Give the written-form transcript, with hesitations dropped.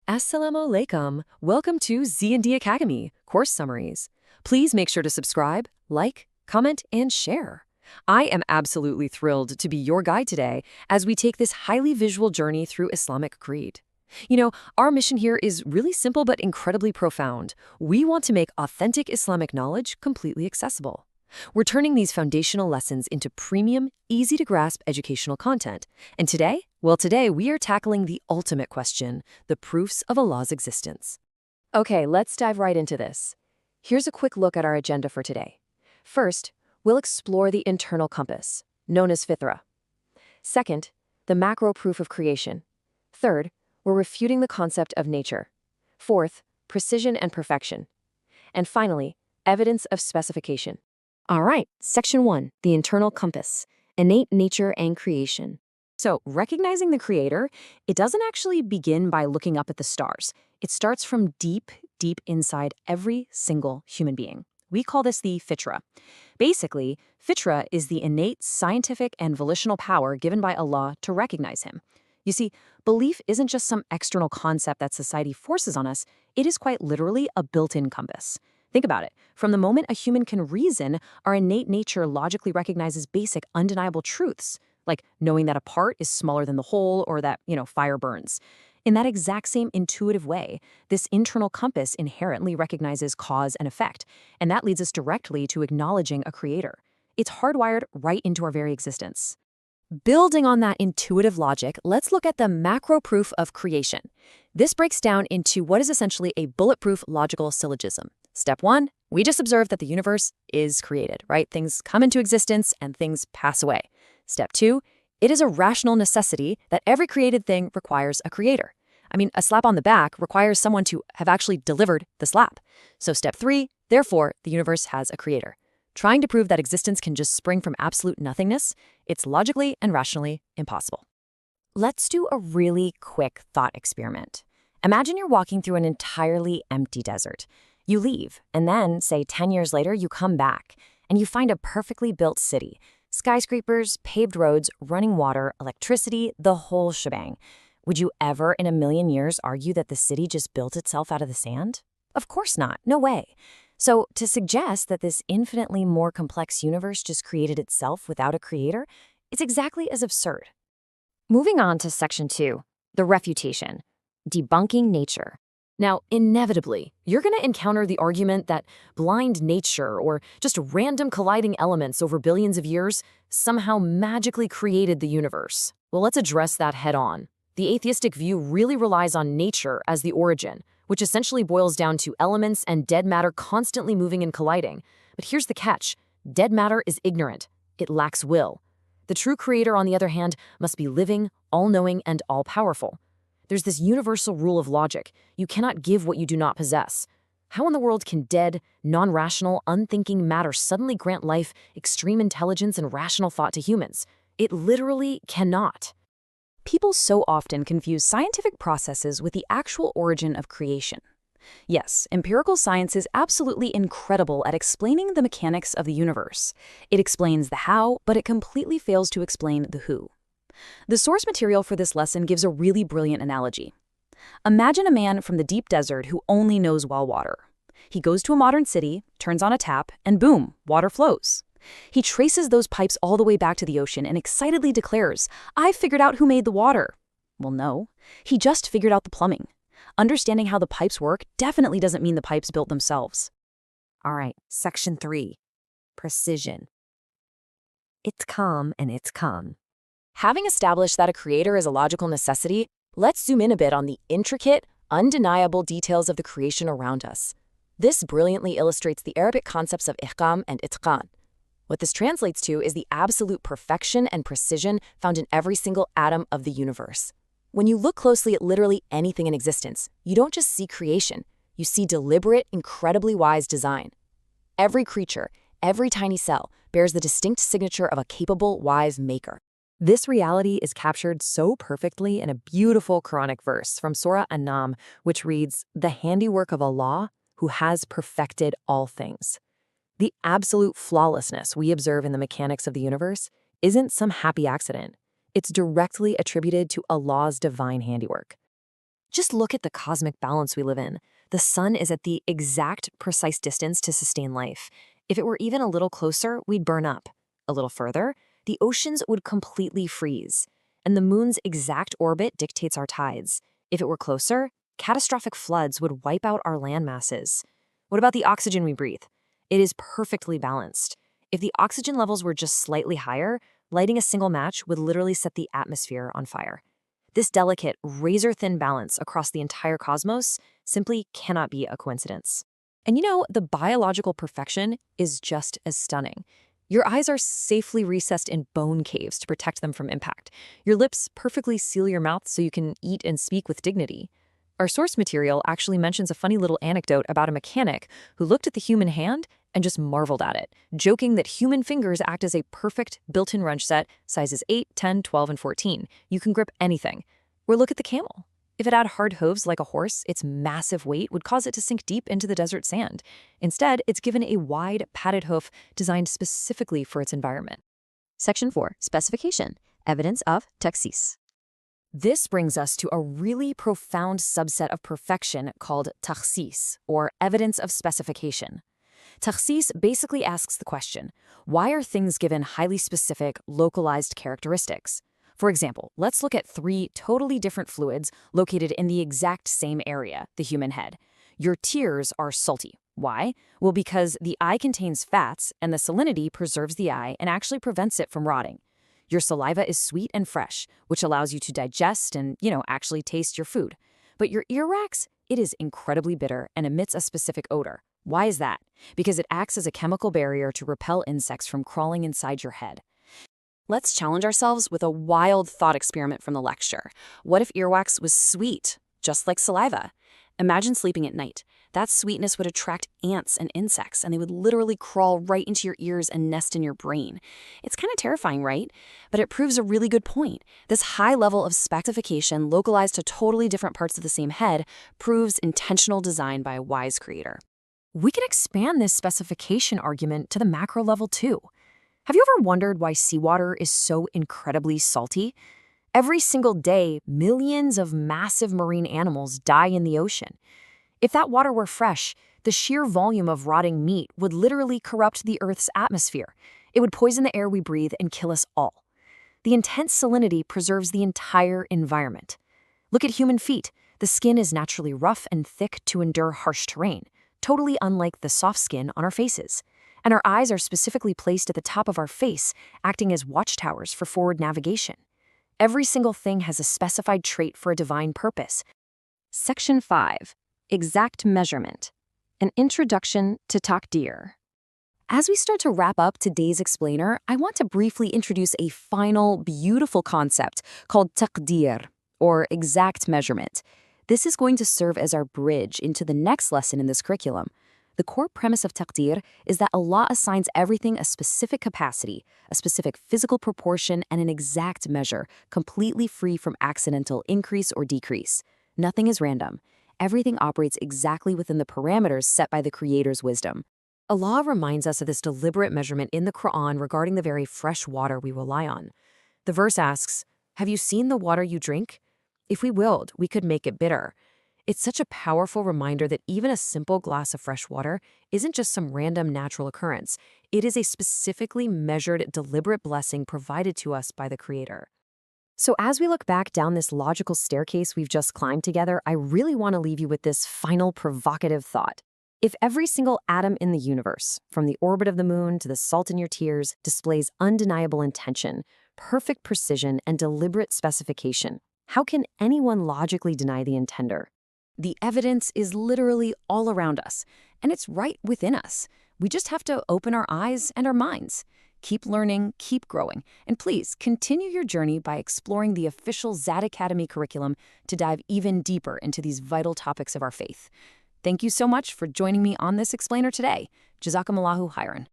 Assalamu alaikum. Welcome to Z&D Academy course summaries. Please make sure to subscribe, like, comment, and share. I am absolutely thrilled to be your guide today as we take this highly visual journey through Islamic creed. Our mission here is really simple but incredibly profound. We want to make authentic Islamic knowledge completely accessible. We're turning these foundational lessons into premium, easy-to-grasp educational content. And today we are tackling the ultimate question, the proofs of Allah's existence. Okay, let's dive right into this. Here's a quick look at our agenda for today. First, we'll explore the internal compass, known as fitra. Second, the macro proof of creation. Third, we're refuting the concept of nature. Fourth, precision and perfection. And finally, evidence of specification. All right, Section 1, the internal compass, innate nature and creation. So, recognizing the creator, it doesn't actually begin by looking up at the stars. It starts from deep, deep inside every single human being. We call this the fitra. Basically, fitra is the innate scientific and volitional power given by Allah to recognize him. You see, belief isn't just some external concept that society forces on us, it is quite literally a built-in compass. Think about it. From the moment a human can reason, our innate nature logically recognizes basic, undeniable truths, like knowing that a part is smaller than the whole or that, fire burns. In that exact same intuitive way, this internal compass inherently recognizes cause and effect, and that leads us directly to acknowledging a creator. It's hardwired right into our very existence. Building on that intuitive logic, let's look at the macro proof of creation. This breaks down into what is essentially a bulletproof logical syllogism. Step 1, we just observe that the universe is created, right? Things come into existence and things pass away. Step 2, it is a rational necessity that every created thing requires a creator. A slap on the back requires someone to have actually delivered the slap. So step 3, therefore, the universe has a creator. Trying to prove that existence can just spring from absolute nothingness, it's logically and rationally impossible. Let's do a really quick thought experiment. Imagine you're walking through an entirely empty desert. You leave, and then, say 10 years later, you come back, and you find a perfectly built city. Skyscrapers, paved roads, running water, electricity, the whole shebang. Would you ever in a million years argue that the city just built itself out of the sand? Of course not, no way. So to suggest that this infinitely more complex universe just created itself without a creator, it's exactly as absurd. Moving on to Section 2, the refutation, debunking nature. Now, inevitably, you're going to encounter the argument that blind nature or just random colliding elements over billions of years somehow magically created the universe. Well, let's address that head on. The atheistic view really relies on nature as the origin, which essentially boils down to elements and dead matter constantly moving and colliding. But here's the catch. Dead matter is ignorant. It lacks will. The true creator, on the other hand, must be living, all-knowing, and all-powerful. There's this universal rule of logic. You cannot give what you do not possess. How in the world can dead, non-rational, unthinking matter suddenly grant life, extreme intelligence, and rational thought to humans? It literally cannot. People so often confuse scientific processes with the actual origin of creation. Yes, empirical science is absolutely incredible at explaining the mechanics of the universe. It explains the how, but it completely fails to explain the who. The source material for this lesson gives a really brilliant analogy. Imagine a man from the deep desert who only knows well water. He goes to a modern city, turns on a tap, and boom, water flows. He traces those pipes all the way back to the ocean and excitedly declares, "I've figured out who made the water." Well, no, he just figured out the plumbing. Understanding how the pipes work definitely doesn't mean the pipes built themselves. All right, Section 3, precision. It's calm and it's calm. Having established that a creator is a logical necessity, let's zoom in a bit on the intricate, undeniable details of the creation around us. This brilliantly illustrates the Arabic concepts of ihkam and itqan. What this translates to is the absolute perfection and precision found in every single atom of the universe. When you look closely at literally anything in existence, you don't just see creation, you see deliberate, incredibly wise design. Every creature, every tiny cell, bears the distinct signature of a capable, wise maker. This reality is captured so perfectly in a beautiful Quranic verse from Surah An-Nam, which reads, "The handiwork of Allah, who has perfected all things." The absolute flawlessness we observe in the mechanics of the universe isn't some happy accident. It's directly attributed to Allah's divine handiwork. Just look at the cosmic balance we live in. The sun is at the exact precise distance to sustain life. If it were even a little closer, we'd burn up. A little further, the oceans would completely freeze. And the moon's exact orbit dictates our tides. If it were closer, catastrophic floods would wipe out our land masses. What about the oxygen we breathe? It is perfectly balanced. If the oxygen levels were just slightly higher, lighting a single match would literally set the atmosphere on fire. This delicate, razor-thin balance across the entire cosmos simply cannot be a coincidence. And the biological perfection is just as stunning. Your eyes are safely recessed in bone caves to protect them from impact. Your lips perfectly seal your mouth so you can eat and speak with dignity. Our source material actually mentions a funny little anecdote about a mechanic who looked at the human hand and just marveled at it, joking that human fingers act as a perfect built-in wrench set, sizes 8, 10, 12, and 14. You can grip anything. Or look at the camel. If it had hard hooves like a horse, its massive weight would cause it to sink deep into the desert sand. Instead, it's given a wide, padded hoof designed specifically for its environment. Section 4. Specification. Evidence of takhsis. This brings us to a really profound subset of perfection called takhsis, or evidence of specification. Takhsis basically asks the question, why are things given highly specific, localized characteristics? For example, let's look at 3 totally different fluids located in the exact same area, the human head. Your tears are salty. Why? Well, because the eye contains fats, and the salinity preserves the eye and actually prevents it from rotting. Your saliva is sweet and fresh, which allows you to digest and, actually taste your food. But your earwax, it is incredibly bitter and emits a specific odor. Why is that? Because it acts as a chemical barrier to repel insects from crawling inside your head. Let's challenge ourselves with a wild thought experiment from the lecture. What if earwax was sweet, just like saliva? Imagine sleeping at night. That sweetness would attract ants and insects, and they would literally crawl right into your ears and nest in your brain. It's kind of terrifying, right? But it proves a really good point. This high level of specification, localized to totally different parts of the same head, proves intentional design by a wise creator. We can expand this specification argument to the macro level too. Have you ever wondered why seawater is so incredibly salty? Every single day, millions of massive marine animals die in the ocean. If that water were fresh, the sheer volume of rotting meat would literally corrupt the Earth's atmosphere. It would poison the air we breathe and kill us all. The intense salinity preserves the entire environment. Look at human feet. The skin is naturally rough and thick to endure harsh terrain, totally unlike the soft skin on our faces. And our eyes are specifically placed at the top of our face, acting as watchtowers for forward navigation. Every single thing has a specified trait for a divine purpose. Section 5. Exact measurement. An introduction to takdir. As we start to wrap up today's explainer, I want to briefly introduce a final, beautiful concept called takdir, or exact measurement. This is going to serve as our bridge into the next lesson in this curriculum. The core premise of takdir is that Allah assigns everything a specific capacity, a specific physical proportion, and an exact measure, completely free from accidental increase or decrease. Nothing is random. Everything operates exactly within the parameters set by the Creator's wisdom. Allah reminds us of this deliberate measurement in the Quran regarding the very fresh water we rely on. The verse asks, "Have you seen the water you drink? If we willed, we could make it bitter." It's such a powerful reminder that even a simple glass of fresh water isn't just some random natural occurrence. It is a specifically measured, deliberate blessing provided to us by the Creator. So as we look back down this logical staircase we've just climbed together, I really want to leave you with this final provocative thought. If every single atom in the universe, from the orbit of the moon to the salt in your tears, displays undeniable intention, perfect precision, and deliberate specification, how can anyone logically deny the intender? The evidence is literally all around us, and it's right within us. We just have to open our eyes and our minds. Keep learning, keep growing, and please continue your journey by exploring the official Zad Academy curriculum to dive even deeper into these vital topics of our faith. Thank you so much for joining me on this explainer today. Jazakumullahu khairan.